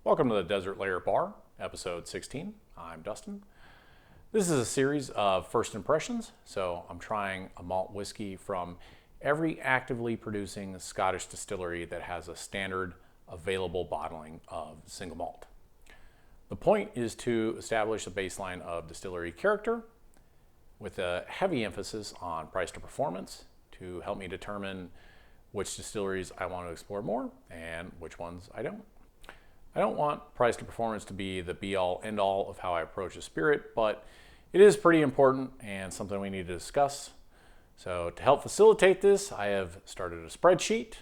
Welcome to the Desert Lair Bar, episode 16. I'm Dustin. This is a series of first impressions, so I'm trying a malt whiskey from every actively producing Scottish distillery that has a standard available bottling of single malt. The point is to establish a baseline of distillery character with a heavy emphasis on price to performance to help me determine which distilleries I want to explore more and which ones I don't. I don't want price to performance to be the be-all, end-all of how I approach a spirit, but it is pretty important and something we need to discuss. So to help facilitate this, I have started a spreadsheet,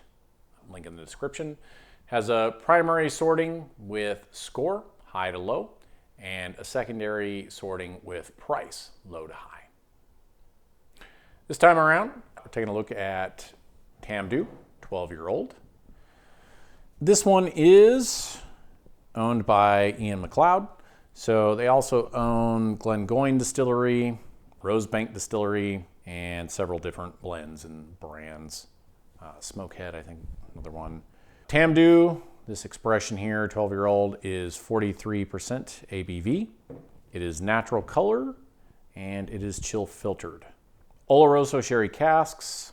link in the description, has a primary sorting with score, high to low, and a secondary sorting with price, low to high. This time around, we're taking a look at Tamdhu, 12-year-old. This one is owned by Ian McLeod. So they also own Glengoyne Distillery, Rosebank Distillery, and several different blends and brands. Smokehead, I think, another one. Tamdhu, this expression here, 12-year-old, is 43% ABV. It is natural color, and it is chill filtered. Oloroso sherry casks,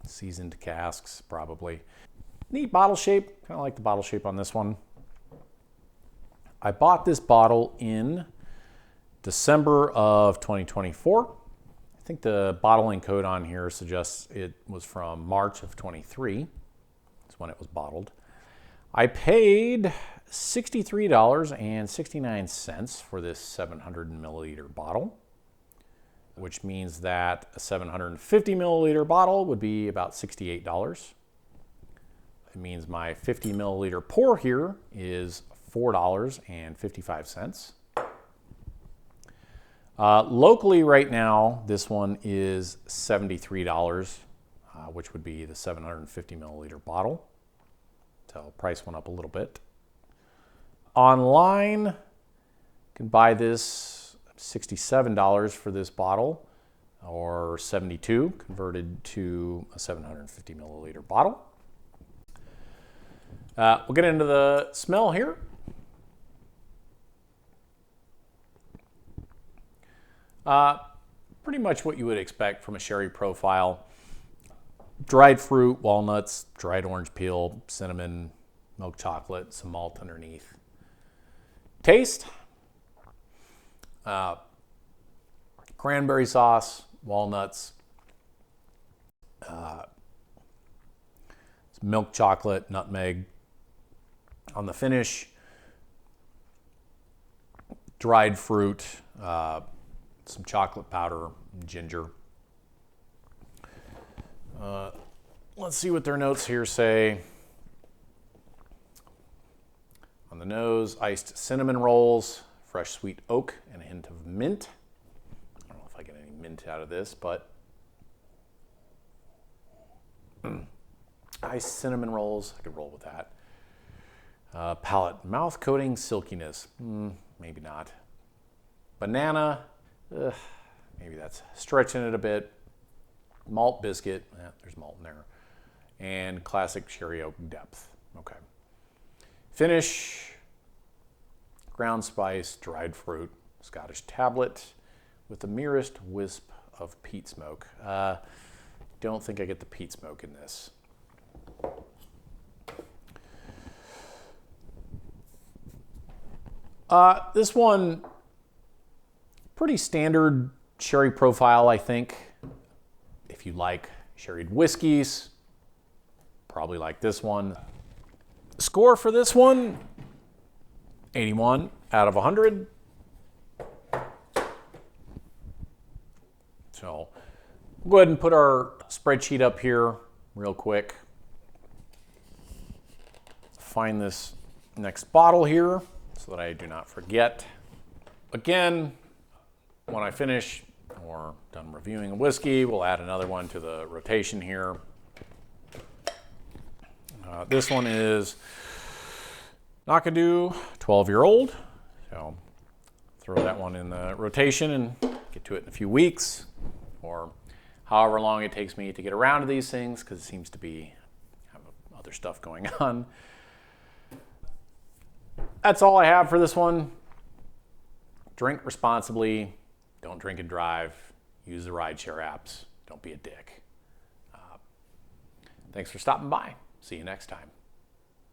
seasoned casks, probably. Neat bottle shape, kind of like the bottle shape on this one. I bought this bottle in December of 2024. I think the bottling code on here suggests it was from March of 23. That's when it was bottled. I paid $63.69 for this 700 milliliter bottle, which means that a 750 milliliter bottle would be about $68. It means my 50 milliliter pour here is $4.55. Locally right now, this one is $73, which would be the 750 milliliter bottle. So price went up a little bit. Online, you can buy this $67 for this bottle, or $72 converted to a 750 milliliter bottle. We'll get into the smell here. Pretty much what you would expect from a sherry profile. Dried fruit, walnuts, dried orange peel, cinnamon, milk chocolate, some malt underneath. Taste. Cranberry sauce, walnuts, some milk chocolate, nutmeg. On the finish, dried fruit, some chocolate powder, ginger. Let's see what their notes here say. On the nose, iced cinnamon rolls, fresh sweet oak, and a hint of mint. I don't know if I get any mint out of this, but iced cinnamon rolls, I could roll with that. Palate, mouth coating, silkiness, maybe not. Banana, maybe that's stretching it a bit. Malt biscuit, there's malt in there. And classic sherry oak depth. Okay. Finish, ground spice, dried fruit, Scottish tablet with the merest wisp of peat smoke. Don't think I get the peat smoke in this. This one, pretty standard sherry profile, I think. If you like sherried whiskeys, probably like this one. Score for this one, 81 out of 100. So we'll go ahead and put our spreadsheet up here real quick. Find this next bottle here so that I do not forget. Again, when I finish or done reviewing a whiskey, we'll add another one to the rotation here. This one is Knockadoo, 12-year-old. So throw that one in the rotation and get to it in a few weeks, or however long it takes me to get around to these things, because it seems to be have other stuff going on. that's all I have for this one. Drink responsibly. Don't drink and drive. Use the rideshare apps. Don't be a dick. Thanks for stopping by. See you next time.